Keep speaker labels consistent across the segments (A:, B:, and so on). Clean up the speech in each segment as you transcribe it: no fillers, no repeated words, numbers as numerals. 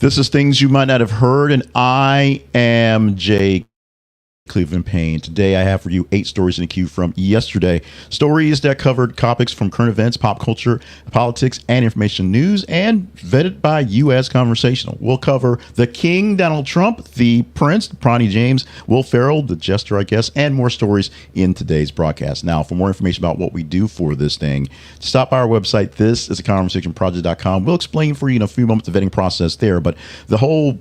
A: This is Things You Might Not Have Heard, and I am Jay Cleveland Payne. Today I have for you 8 stories in the queue from yesterday. Stories that covered topics from current events, pop culture, politics, and information news, and vetted by you as conversational. We'll cover the King, Donald Trump, the Prince, Bronny James, Will Ferrell, the Jester, I guess, and more stories in today's broadcast. Now, for more information about what we do for this thing, stop by our website. This is theconversationproject.com. We'll explain for you in a few moments the vetting process there, but the whole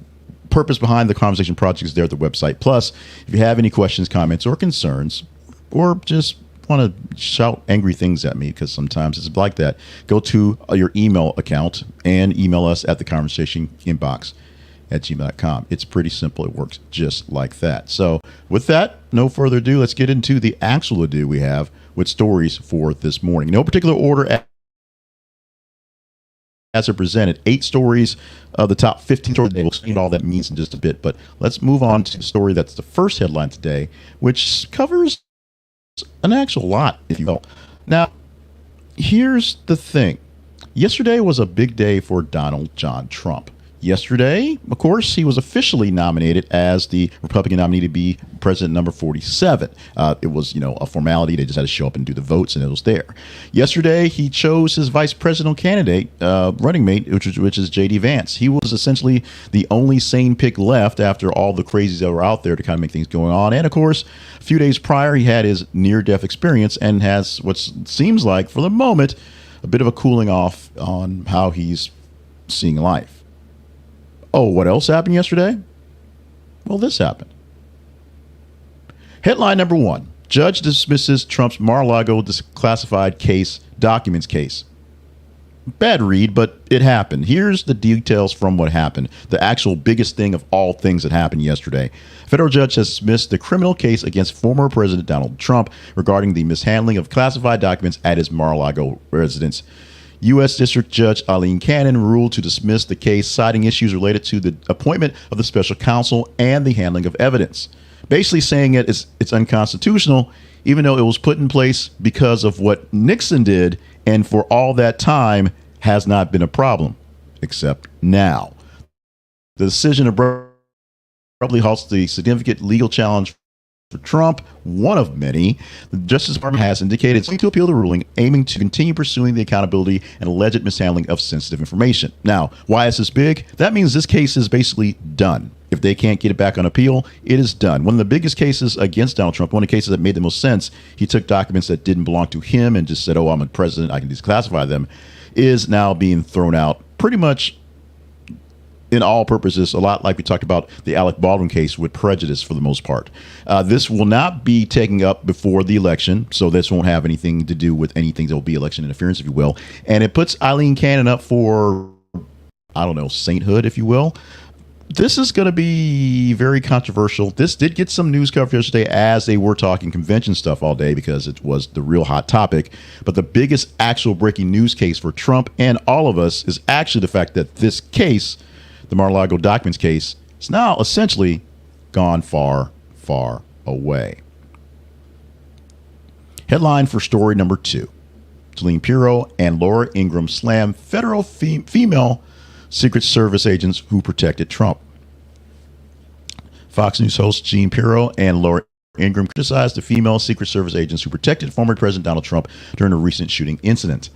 A: purpose behind the Conversation Project is there at the website. Plus, if you have any questions, comments, or concerns, or just want to shout angry things at me, because sometimes it's like that, go to your email account and email us at theconversationinbox@gmail.com. It's pretty simple. It works just like that. So with that, no further ado, let's get into the actual ado we have with stories for this morning. No particular order as are presented. 8 stories of the top 15 stories. We'll explain what all that means in just a bit, but let's move on to the story that's the first headline today, which covers an actual lot, if you will. Now, here's the thing. Yesterday was a big day for Donald John Trump. Yesterday, of course, he was officially nominated as the Republican nominee to be president number 47. It was, a formality. They just had to show up and do the votes, and it was there. Yesterday, he chose his vice presidential candidate, running mate, which is J.D. Vance. He was essentially the only sane pick left after all the crazies that were out there to kind of make things going on. And, of course, a few days prior, he had his near-death experience and has what seems like, for the moment, a bit of a cooling off on how he's seeing life. Oh, what else happened yesterday? Well, this happened. Headline number 1. Judge dismisses Trump's Mar-a-Lago declassified documents case. Bad read, but it happened. Here's the details from what happened. The actual biggest thing of all things that happened yesterday. A federal judge has dismissed the criminal case against former President Donald Trump regarding the mishandling of classified documents at his Mar-a-Lago residence. U.S. District Judge Aileen Cannon ruled to dismiss the case, citing issues related to the appointment of the special counsel and the handling of evidence. Basically saying it's unconstitutional, even though it was put in place because of what Nixon did, and for all that time has not been a problem, except now. The decision abruptly halts the significant legal challenge for Trump, one of many. The Justice Department has indicated it's going to appeal the ruling, aiming to continue pursuing the accountability and alleged mishandling of sensitive information. Now, why is this big? That means this case is basically done. If they can't get it back on appeal, it is done. One of the biggest cases against Donald Trump, one of the cases that made the most sense, he took documents that didn't belong to him and just said, oh, I'm a president, I can declassify them, is now being thrown out pretty much in all purposes, a lot like we talked about the Alec Baldwin case, with prejudice for the most part. This will not be taken up before the election, so this won't have anything to do with anything that will be election interference, if you will. And it puts Aileen Cannon up for, sainthood, if you will. This is going to be very controversial. This did get some news coverage yesterday as they were talking convention stuff all day because it was the real hot topic. But the biggest actual breaking news case for Trump and all of us is actually the fact that this case, the Mar-a-Lago documents case, is now essentially gone far, far away. Headline for story number 2. Jeanine Pirro and Laura Ingraham slam federal female Secret Service agents who protected Trump. Fox News host Jeanine Pirro and Laura Ingraham criticized the female Secret Service agents who protected former President Donald Trump during a recent shooting incident.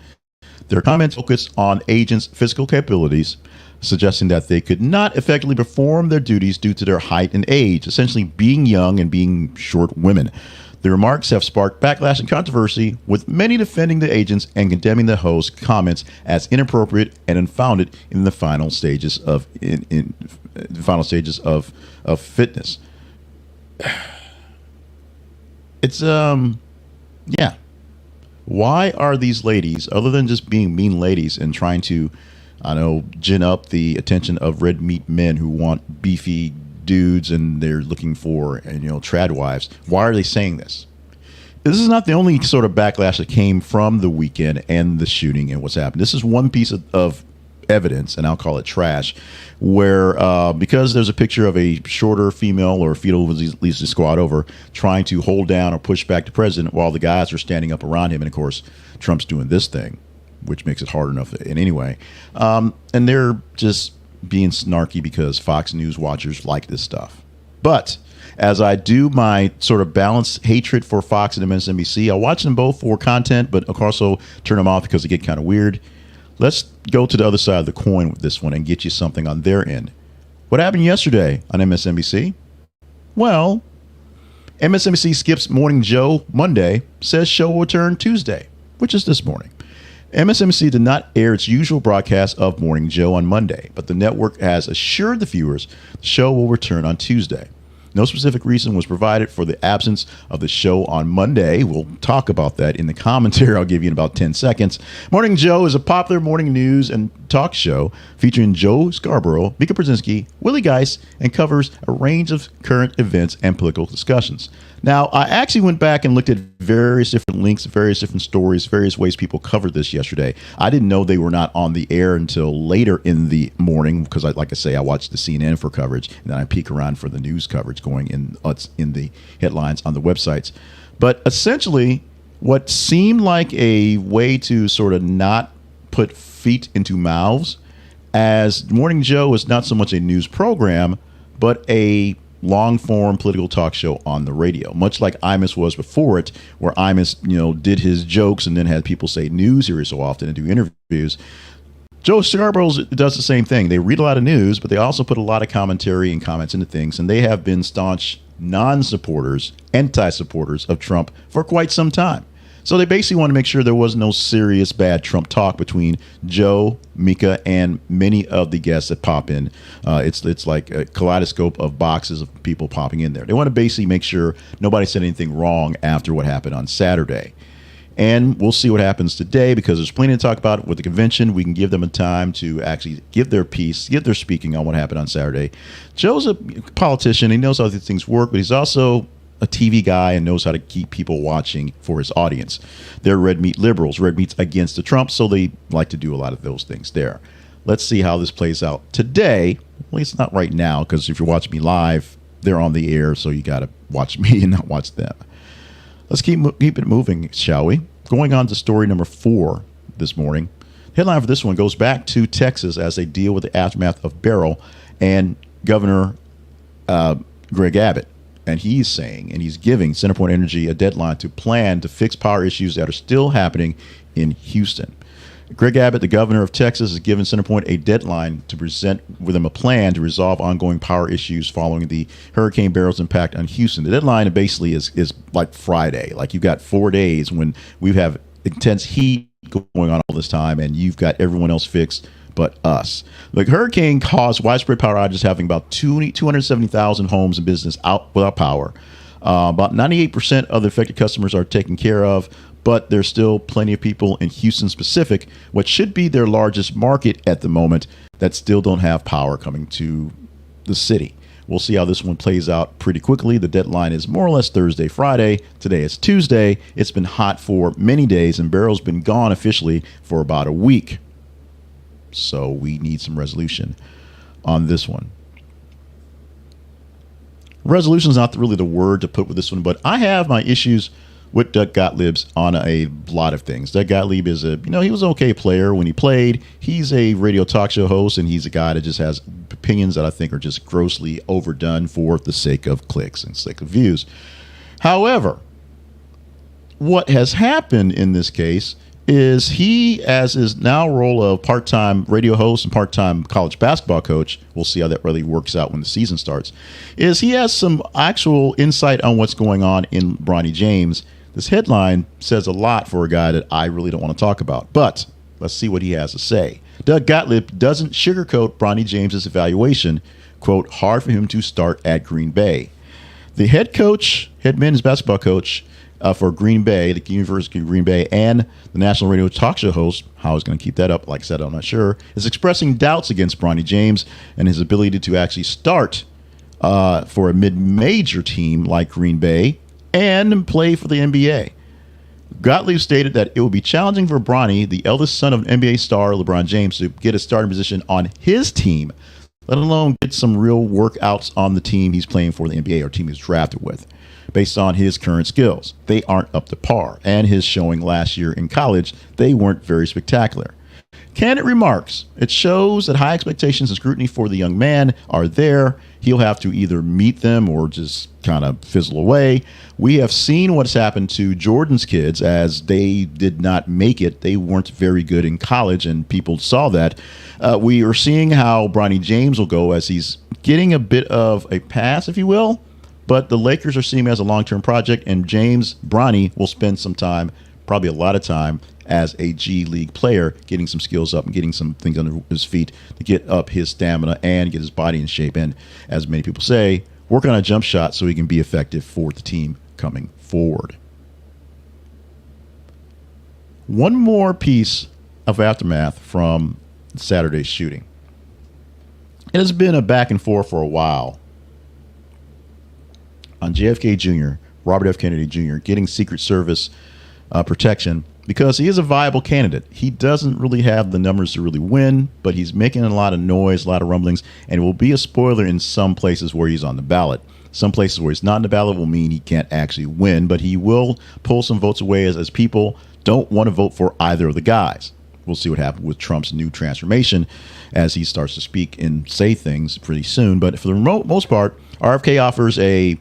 A: Their comments focused on agents' physical capabilities, suggesting that they could not effectively perform their duties due to their height and age, essentially being young and being short women. The remarks have sparked backlash and controversy, with many defending the agents and condemning the host's comments as inappropriate and unfounded in the final stages of fitness. It's Why are these ladies, other than just being mean ladies and trying to, gin up the attention of red meat men who want beefy dudes and they're looking for, trad wives, why are they saying this? This is not the only sort of backlash that came from the weekend and the shooting and what's happened. This is one piece of evidence, and I'll call it trash, where because there's a picture of a shorter female or fetal, at least a squad over, trying to hold down or push back the president while the guys are standing up around him. And, of course, Trump's doing this thing, which makes it hard enough in any way. And they're just being snarky because Fox News watchers like this stuff. But as I do my sort of balanced hatred for Fox and MSNBC, I watch them both for content, but also turn them off because they get kind of weird. Let's go to the other side of the coin with this one and get you something on their end. What happened yesterday on MSNBC? Well, MSNBC skips Morning Joe Monday, says show will return Tuesday, which is this morning. MSNBC did not air its usual broadcast of Morning Joe on Monday, but the network has assured the viewers the show will return on Tuesday. No specific reason was provided for the absence of the show on Monday. We'll talk about that in the commentary I'll give you in about 10 seconds. Morning Joe is a popular morning news and talk show featuring Joe Scarborough, Mika Brzezinski, Willie Geist, and covers a range of current events and political discussions. Now, I actually went back and looked at various different links, various different stories, various ways people covered this yesterday. I didn't know they were not on the air until later in the morning because, like I say, I watched the CNN for coverage, and then I peek around for the news coverage going in the headlines on the websites. But essentially, what seemed like a way to sort of not put feet into mouths, as Morning Joe is not so much a news program, but a long-form political talk show on the radio, much like Imus was before it, where Imus, did his jokes and then had people say news every so often and do interviews. Joe Scarborough does the same thing. They read a lot of news, but they also put a lot of commentary and comments into things, and they have been staunch non-supporters, anti-supporters of Trump for quite some time. So they basically want to make sure there was no serious bad Trump talk between Joe, Mika, and many of the guests that pop in. It's like a kaleidoscope of boxes of people popping in there. They want to basically make sure nobody said anything wrong after what happened on Saturday. And we'll see what happens today because there's plenty to talk about with the convention. We can give them a time to actually give their piece, give their speaking on what happened on Saturday. Joe's a politician. He knows how these things work, but he's also a TV guy and knows how to keep people watching for his audience. They're red meat liberals. Red meat's against the Trump, so they like to do a lot of those things there. Let's see how this plays out today. Well, it's not right now because if you're watching me live, they're on the air, so you got to watch me and not watch them. Let's keep it moving, shall we? Going on to story number 4 this morning. Headline for this one goes back to Texas as they deal with the aftermath of Beryl and Governor Greg Abbott. And he's saying, and he's giving CenterPoint Energy a deadline to plan to fix power issues that are still happening in Houston. Greg Abbott, the governor of Texas, has given CenterPoint a deadline to present with him a plan to resolve ongoing power issues following the Hurricane Beryl's impact on Houston. The deadline basically is like Friday. Like you've got 4 days when we have intense heat going on all this time, and you've got everyone else fixed but us. The hurricane caused widespread power outages, having about 270,000 homes and business out without power. About 98% of the affected customers are taken care of, but there's still plenty of people in Houston specific, what should be their largest market at the moment, that still don't have power coming to the city. We'll see how this one plays out pretty quickly. The deadline is more or less Thursday, Friday. Today is Tuesday. It's been hot for many days, and Beryl's been gone officially for about a week. So we need some resolution on this one. Resolution is not really the word to put with this one, but I have my issues with Doug Gottlieb on a lot of things. Doug Gottlieb is he was an okay player when he played. He's a radio talk show host, and he's a guy that just has opinions that I think are just grossly overdone for the sake of clicks and sake of views. However, what has happened in this case is he, as his now role of part-time radio host and part-time college basketball coach, we'll see how that really works out when the season starts, is he has some actual insight on what's going on in Bronny James. This headline says a lot for a guy that I really don't want to talk about, but let's see what he has to say. Doug Gottlieb doesn't sugarcoat Bronny James's evaluation, quote, hard for him to start at Green Bay. The head men's basketball coach, for Green Bay, the University of Green Bay, and the national radio talk show host, how he's going to keep that up, like I said, I'm not sure, is expressing doubts against Bronny James and his ability to actually start for a mid-major team like Green Bay and play for the NBA. Gottlieb stated that it would be challenging for Bronny, the eldest son of NBA star LeBron James, to get a starting position on his team, let alone get some real workouts on the team he's playing for, the NBA, or team he's drafted with. Based on his current skills, they aren't up to par, and his showing last year in college, they weren't very spectacular. Candid remarks. It shows that high expectations and scrutiny for the young man are there. He'll have to either meet them or just kind of fizzle away. We have seen what's happened to Jordan's kids as they did not make it. They weren't very good in college, and people saw that. We are seeing how Bronny James will go as he's getting a bit of a pass, if you will. But the Lakers are seeing him as a long-term project, and Bronny will spend some time, probably a lot of time, as a G League player, getting some skills up and getting some things under his feet to get up his stamina and get his body in shape. And as many people say, work on a jump shot so he can be effective for the team coming forward. One more piece of aftermath from Saturday's shooting. It has been a back and forth for a while on JFK Jr., Robert F. Kennedy Jr., getting Secret Service protection because he is a viable candidate. He doesn't really have the numbers to really win, but he's making a lot of noise, a lot of rumblings, and it will be a spoiler in some places where he's on the ballot. Some places where he's not on the ballot will mean he can't actually win, but he will pull some votes away as people don't want to vote for either of the guys. We'll see what happens with Trump's new transformation as he starts to speak and say things pretty soon. But for the most part, RFK offers a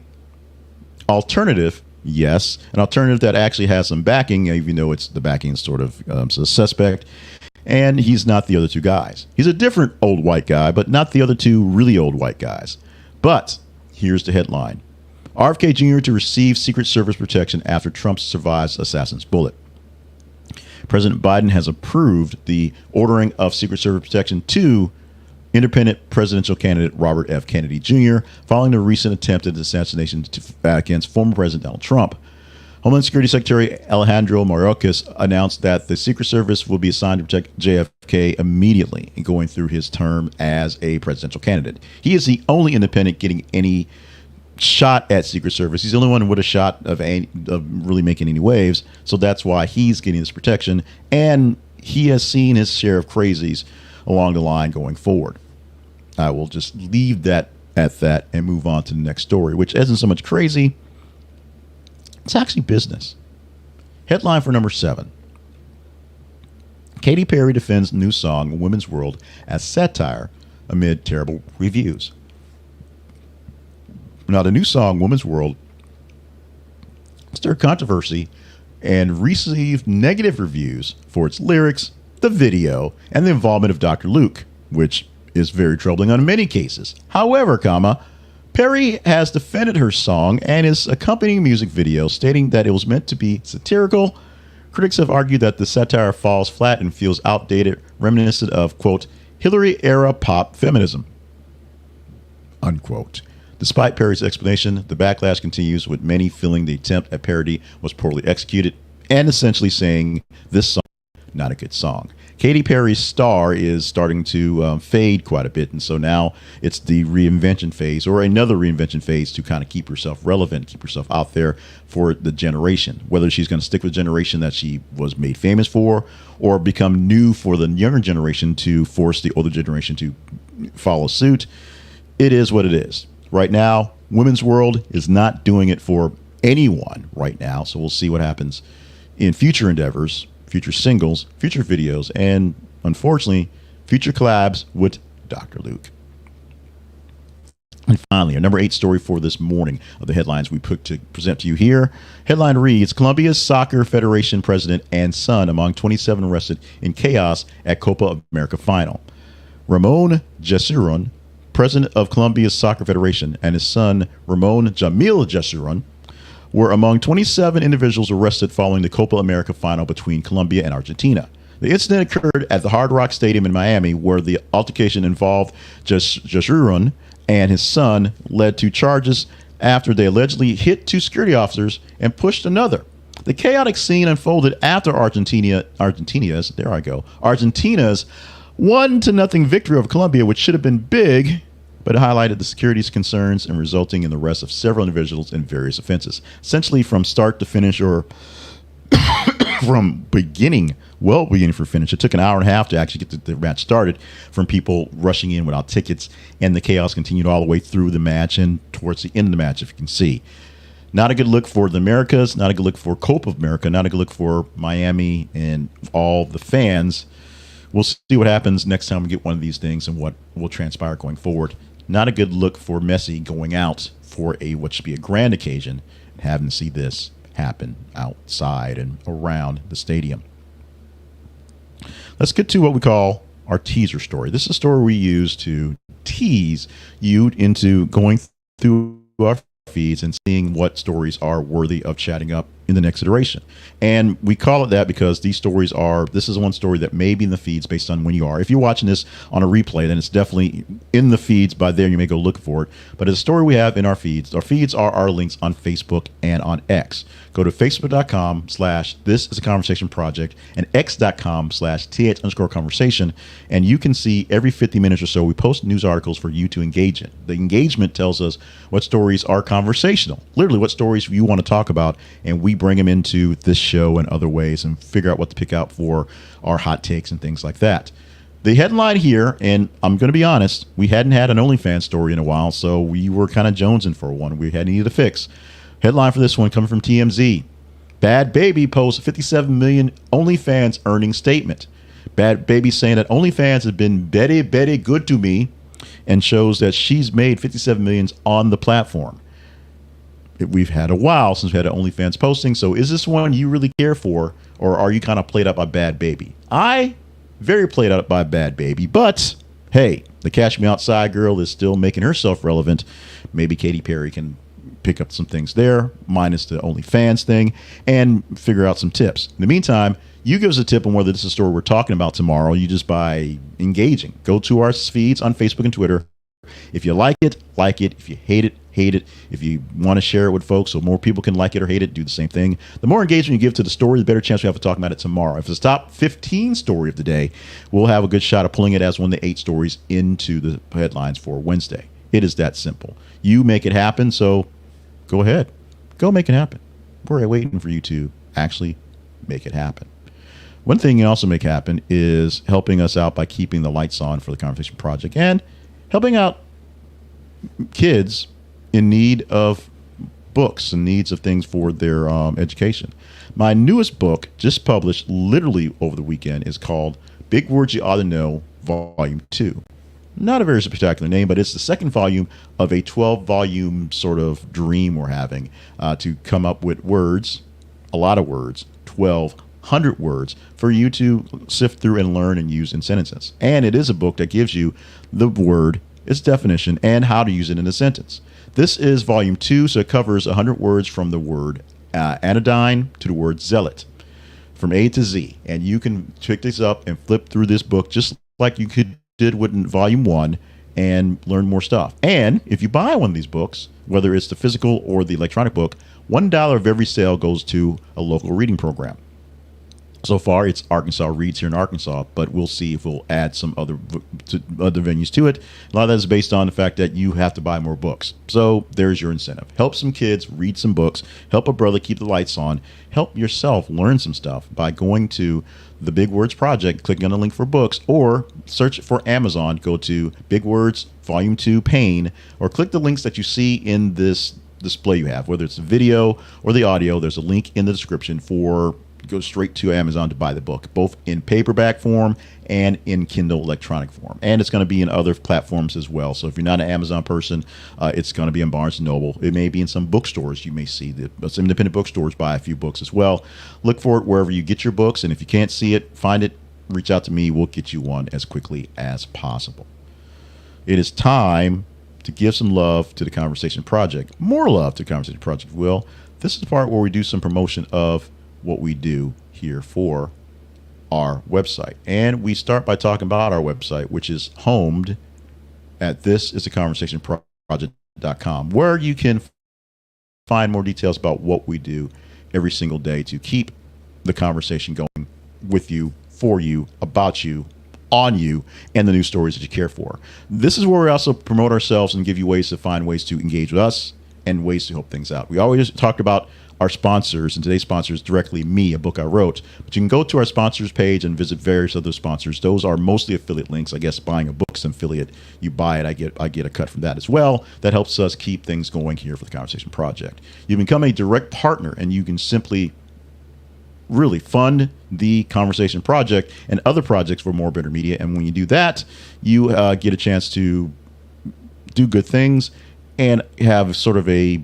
A: alternative. Yes, an alternative that actually has some backing, even though it's the backing is sort of suspect. And he's not the other two guys. He's a different old white guy, but not the other two really old white guys. But here's the headline. RFK Jr. to receive Secret Service protection after Trump survives assassin's bullet. President Biden has approved the ordering of Secret Service protection to independent presidential candidate Robert F. Kennedy Jr. following the recent attempted assassination against former President Donald Trump. Homeland Security Secretary Alejandro Mayorkas announced that the Secret Service will be assigned to protect JFK immediately in going through his term as a presidential candidate. He is the only independent getting any shot at Secret Service. He's the only one with a shot of really making any waves, so that's why he's getting this protection, and he has seen his share of crazies along the line going forward. I will just leave that at that and move on to the next story, which isn't so much crazy. It's actually business. Headline for number 7. Katy Perry defends new song Women's World as satire amid terrible reviews. Now, the new song Women's World stirred controversy and received negative reviews for its lyrics, the video, and the involvement of Dr. Luke, which is very troubling on many cases. However, Perry has defended her song and his accompanying music video, stating that it was meant to be satirical. Critics have argued that the satire falls flat and feels outdated, reminiscent of, quote, Hillary-era pop feminism, unquote. Despite Perry's explanation, the backlash continues, with many feeling the attempt at parody was poorly executed and essentially saying this song is not a good song. Katy Perry's star is starting to fade quite a bit, and so now it's the reinvention phase, or another reinvention phase, to kind of keep herself relevant, keep herself out there for the generation. Whether she's going to stick with the generation that she was made famous for, or become new for the younger generation to force the older generation to follow suit, it is what it is. Right now, Women's World is not doing it for anyone right now, so we'll see what happens in future endeavors, future singles, future videos, and unfortunately, future collabs with Dr. Luke. And finally, our number 8 story for this morning of the headlines we put to present to you here. Headline reads, Colombia's Soccer Federation president and son among 27 arrested in chaos at Copa America final. Ramon Jesurun, president of Colombia's Soccer Federation, and his son, Ramon Jamil Jesurun, were among 27 individuals arrested following the Copa America final between Colombia and Argentina. The incident occurred at the Hard Rock Stadium in Miami, where the altercation involved Jesurun and his son led to charges after they allegedly hit 2 security officers and pushed another. The chaotic scene unfolded after Argentina's 1-0 victory over Colombia, which should have been big, but it highlighted the security's concerns and resulting in the arrest of several individuals in various offenses. Essentially, from start to finish, or from beginning for finish. It took an hour and a half to actually get the match started, from people rushing in without tickets, and the chaos continued all the way through the match and towards the end of the match, if you can see. Not a good look for the Americas, not a good look for Copa America, not a good look for Miami and all the fans We'll see what happens next time we get one of these things and what will transpire going forward. Not a good look for Messi going out for a what should be a grand occasion and having to see this happen outside and around the stadium. Let's get to what we call our teaser story. This is a story we use to tease you into going through our feeds and seeing what stories are worthy of chatting up in the next iteration. And we call it that because these stories this is one story that may be in the feeds based on when you are. If you're watching this on a replay, then it's definitely in the feeds by there. You may go look for it. But it's a story we have in our feeds. Our feeds are our links on Facebook and on X. Go to facebook.com/this is a conversation project and x.com/th_conversation. And you can see every 50 minutes or so, we post news articles for you to engage in. The engagement tells us what stories are conversational, literally what stories you want to talk about. And we bring them into this show and other ways and figure out what to pick out for our hot takes and things like that. The headline here, and I'm going to be honest, we hadn't had an OnlyFans story in a while, so we were kind of jonesing for one. We had needed a fix. Headline for this one coming from TMZ. Bad Baby posts 57 million OnlyFans earnings statement. Bad Baby saying that OnlyFans has been very, very good to me and shows that she's made 57 million on the platform. We've had a while since we had an OnlyFans posting. So is this one you really care for, or are you kind of played up by Bad Baby? I very played up by Bad Baby, but hey, the Cash Me Outside girl is still making herself relevant. Maybe Katy Perry can pick up some things there, minus the OnlyFans thing, and figure out some tips. In the meantime, you give us a tip on whether this is a story we're talking about tomorrow. You just by engaging. Go to our feeds on Facebook and Twitter. If you like it, like it. If you hate it, hate it. If you want to share it with folks so more people can like it or hate it, do the same thing. The more engagement you give to the story, the better chance we have of talking about it tomorrow. If it's the top 15 story of the day, we'll have a good shot of pulling it as one of the 8 stories into the headlines for Wednesday. It is that simple. You make it happen, so go ahead. Go make it happen. We're waiting for you to actually make it happen. One thing you also make happen is helping us out by keeping the lights on for the Conversation Project and helping out kids in need of books and needs of things for their education. My newest book, just published literally over the weekend, is called Big Words You Ought to Know, Volume 2. Not a very spectacular name, but it's the second volume of a 12-volume sort of dream we're having to come up with words, a lot of words, 1,200 words, for you to sift through and learn and use in sentences. And it is a book that gives you the word, its definition, and how to use it in a sentence. This is volume 2, so it covers 100 words from the word anodyne to the word zealot, from A to Z. And you can pick this up and flip through this book just like you did with volume 1 and learn more stuff. And if you buy one of these books, whether it's the physical or the electronic book, $1 of every sale goes to a local reading program. So far, it's Arkansas Reads here in Arkansas, but we'll see if we'll add some other venues to it. A lot of that is based on the fact that you have to buy more books. So there's your incentive. Help some kids read some books. Help a brother keep the lights on. Help yourself learn some stuff by going to the Big Words Project, clicking on the link for books, or search for Amazon. Go to Big Words Volume 2 Pain, or click the links that you see in this display you have, whether it's the video or the audio. There's a link in the description for go straight to Amazon to buy the book, both in paperback form and in Kindle electronic form. And it's going to be in other platforms as well. So if you're not an Amazon person, it's going to be in Barnes & Noble. It may be in some bookstores. You may see that some independent bookstores buy a few books as well. Look for it wherever you get your books. And if you can't see it, find it, reach out to me. We'll get you one as quickly as possible. It is time to give some love to the Conversation Project. More love to the Conversation Project, Will. This is the part where we do some promotion of what we do here for our website. And we start by talking about our website, which is homed at thisisaconversationproject.com, where you can find more details about what we do every single day to keep the conversation going with you, for you, about you, on you, and the news stories that you care for. This is where we also promote ourselves and give you ways to find ways to engage with us and ways to help things out. We always talk about our sponsors, and today's sponsor is directly me, a book I wrote. But you can go to our sponsors page and visit various other sponsors. Those are mostly affiliate links. I guess buying a book's an affiliate. You buy it, I get a cut from that as well. That helps us keep things going here for the Conversation Project. You become a direct partner, and you can simply really fund the Conversation Project and other projects for More Better Media. And when you do that, you get a chance to do good things and have sort of a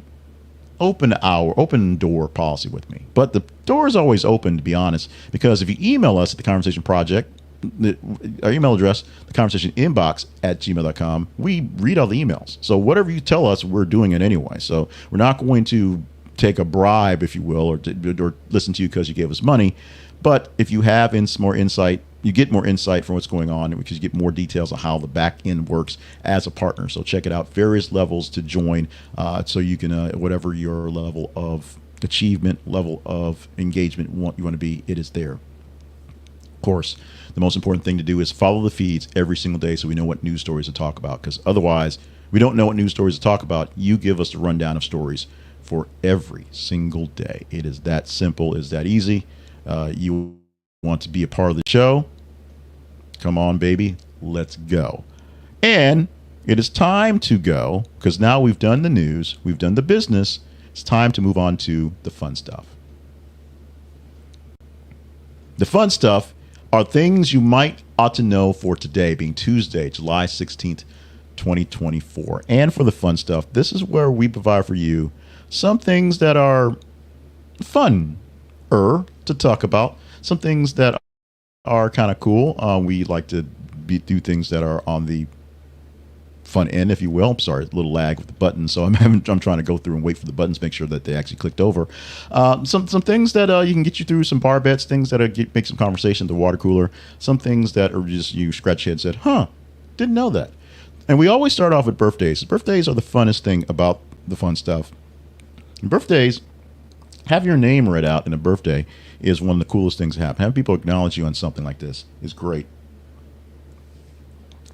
A: open door policy with me. But the door is always open, to be honest, because if you email us at the Conversation Project, our email address, the conversation inbox at gmail.com, we read all the emails. So whatever you tell us, we're doing it anyway. So we're not going to take a bribe, if you will, or listen to you because you gave us money. But if you have more insight, you get more insight from what's going on because you get more details on how the back end works as a partner. So check it out. Various levels to join, so you can, whatever your level of achievement, level of engagement you want to be, it is there. Of course, the most important thing to do is follow the feeds every single day so we know what news stories to talk about, because otherwise we don't know what news stories to talk about. You give us the rundown of stories for every single day. It is that simple. It's that easy. You want to be a part of the show? Come on, baby. Let's go. And it is time to go, because now we've done the news, we've done the business. It's time to move on to the fun stuff. The fun stuff are things you might ought to know for today, being Tuesday, July 16th, 2024. And for the fun stuff, this is where we provide for you some things that are fun to talk about, some things that are kind of cool. We like to do things that are on the fun end, if you will. I'm sorry, a little lag with the button, so I'm trying to go through and wait for the buttons, make sure that they actually clicked over. Some things that you can get you through some bar bets, things that make some conversation at the water cooler, some things that are just you scratch your head and said, didn't know that. And we always start off with birthdays. Birthdays are the funnest thing about the fun stuff. Birthdays, have your name read out in a birthday is one of the coolest things that happen. Having people acknowledge you on something like this is great.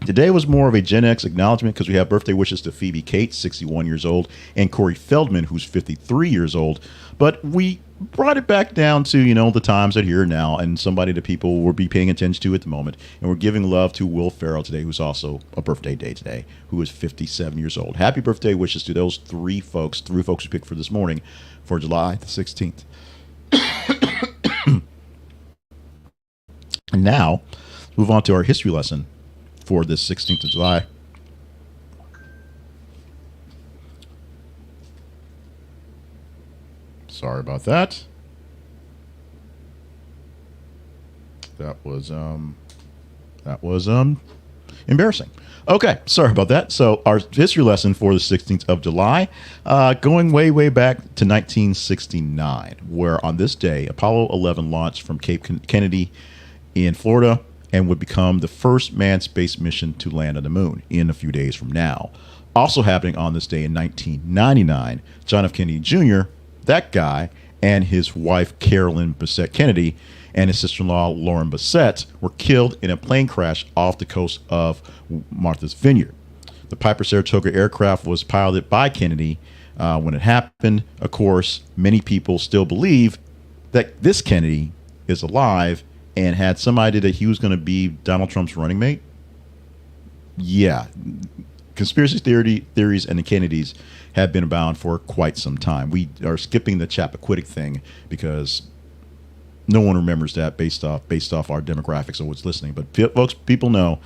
A: Today was more of a Gen X acknowledgement because we have birthday wishes to Phoebe Cates, 61 years old, and Corey Feldman, who's 53 years old. But we brought it back down to, the times that here now, and somebody that people will be paying attention to at the moment. And we're giving love to Will Ferrell today, who's also a birthday day today, who is 57 years old. Happy birthday wishes to those three folks we picked for this morning for July the 16th. And now, move on to our history lesson for this 16th of July. Sorry about that. That was embarrassing. Okay, sorry about that. So our history lesson for the 16th of July, going way back to 1969, where on this day, Apollo 11 launched from Cape Kennedy in Florida and would become the first manned space mission to land on the moon in a few days from now. Also happening on this day in 1999, John F. Kennedy Jr., that guy, and his wife Carolyn Bessette Kennedy and his sister-in-law Lauren Bessette were killed in a plane crash off the coast of Martha's Vineyard. The Piper Saratoga aircraft was piloted by Kennedy. When it happened, of course, many people still believe that this Kennedy is alive and had some idea that he was going to be Donald Trump's running mate. Yeah. Conspiracy theories and the Kennedys have been abound for quite some time. We are skipping the Chappaquiddick thing because no one remembers that based off our demographics of what's listening. But folks, people know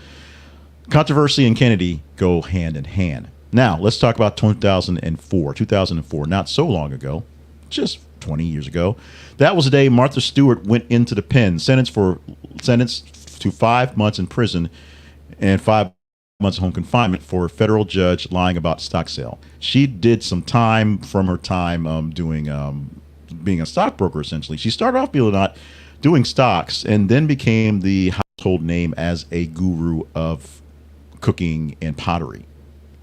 A: controversy and Kennedy go hand in hand. Now, let's talk about 2004. 2004, not so long ago, just 20 years ago. That was the day Martha Stewart went into the pen, sentenced to 5 months in prison and 5 months of home confinement for a federal judge lying about stock sale. She did some time from her time doing being a stockbroker, essentially. She started off, believe it or not, doing stocks and then became the household name as a guru of cooking and pottery.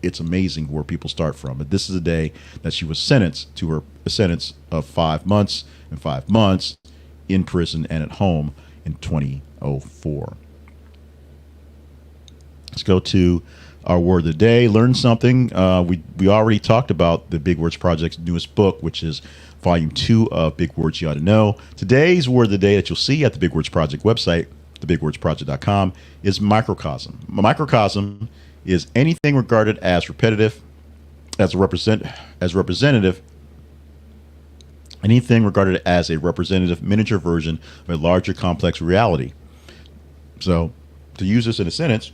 A: It's amazing where people start from. But this is the day that she was sentenced to a sentence of 5 months and 5 months in prison and at home in 2004. Let's go to our word of the day. Learn something. We already talked about the Big Words Project's newest book, which is Volume 2 of Big Words You Ought to Know. Today's word of the day that you'll see at the Big Words Project website, thebigwordsproject.com, is microcosm. A microcosm is anything regarded as repetitive, as representative, Anything regarded as a representative miniature version of a larger complex reality. So, to use this in a sentence,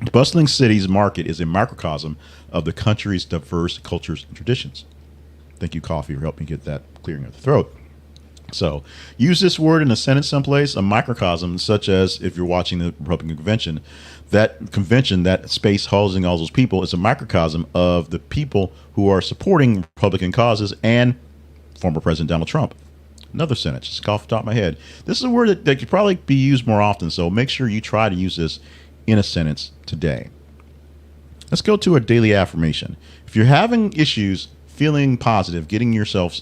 A: the bustling city's market is a microcosm of the country's diverse cultures and traditions. Thank you, coffee, for helping me get that clearing of the throat. So, use this word in a sentence someplace, a microcosm, such as if you're watching the Republican convention, that space housing all those people is a microcosm of the people who are supporting Republican causes and former President Donald Trump. Another sentence, just off the top of my head. This is a word that could probably be used more often, so make sure you try to use this in a sentence today. Let's go to a daily affirmation. If you're having issues feeling positive, getting yourself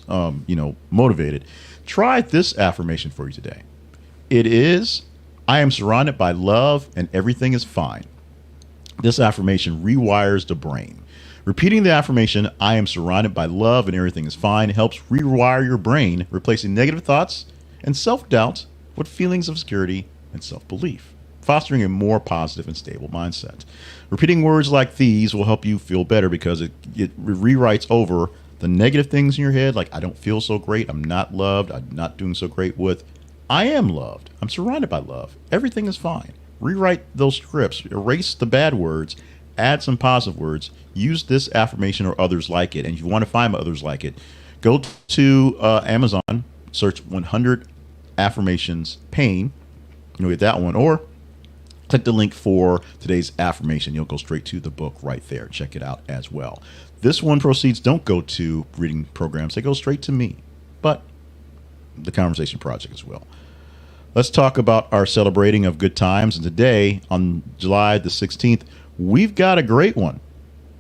A: motivated, try this affirmation for you today. It is, I am surrounded by love and everything is fine. This affirmation rewires the brain. Repeating the affirmation, I am surrounded by love and everything is fine, helps rewire your brain, replacing negative thoughts and self-doubt with feelings of security and self-belief, fostering a more positive and stable mindset. Repeating words like these will help you feel better because it rewrites over the negative things in your head, like I don't feel so great, I'm not loved, I'm not doing so great, with I am loved, I'm surrounded by love, everything is fine. Rewrite those scripts, erase the bad words, add some positive words, use this affirmation or others like it. And if you want to find others like it, go to Amazon, search 100 affirmations pain, you'll get that one, or click the link for today's affirmation. You'll go straight to the book right there. Check it out as well. This one proceeds don't go to reading programs. They go straight to me, but the Conversation Project as well. Let's talk about our celebrating of good times. And today, on July the 16th, we've got a great one.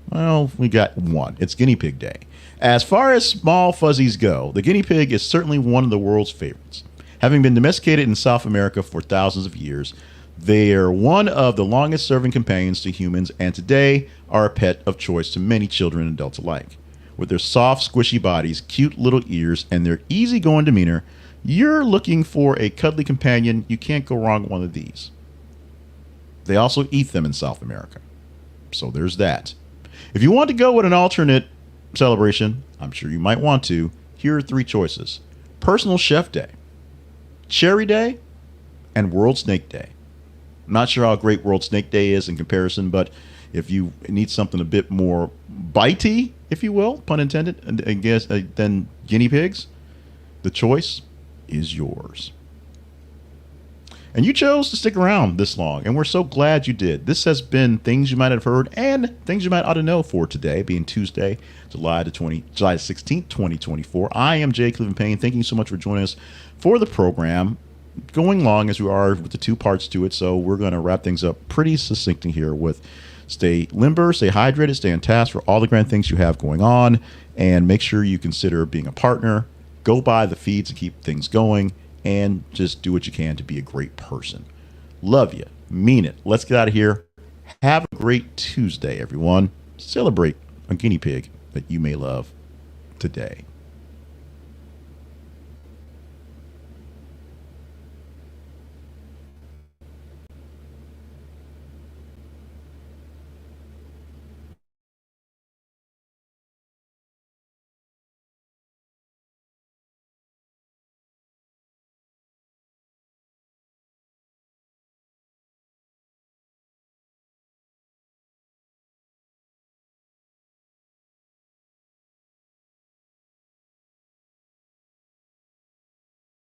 A: Well, we got one. It's Guinea Pig Day. As far as small fuzzies go, the guinea pig is certainly one of the world's favorites. Having been domesticated in South America for thousands of years, they are one of the longest serving companions to humans and today are a pet of choice to many children and adults alike. With their soft, squishy bodies, cute little ears, and their easygoing demeanor, you're looking for a cuddly companion. You can't go wrong with one of these. They also eat them in South America. So there's that. If you want to go with an alternate celebration, I'm sure you might want to, here are three choices. Personal Chef Day, Cherry Day, and World Snake Day. I'm not sure how great World Snake Day is in comparison, but if you need something a bit more bitey, if you will, pun intended, I guess, than guinea pigs, the choice is yours. And you chose to stick around this long, and we're so glad you did. This has been Things You Might Have Heard and Things You Might Ought to Know for today, being Tuesday, July 16th, 2024. I am Jay Cleveland Payne. Thank you so much for joining us for the program. Going long as we are with the two parts to it, so we're going to wrap things up pretty succinctly here with stay limber, stay hydrated, stay on task for all the grand things you have going on, and make sure you consider being a partner. Go by the feeds and keep things going, and just do what you can to be a great person. Love you. Mean it. Let's get out of here. Have a great Tuesday, everyone. Celebrate a guinea pig that you may love today.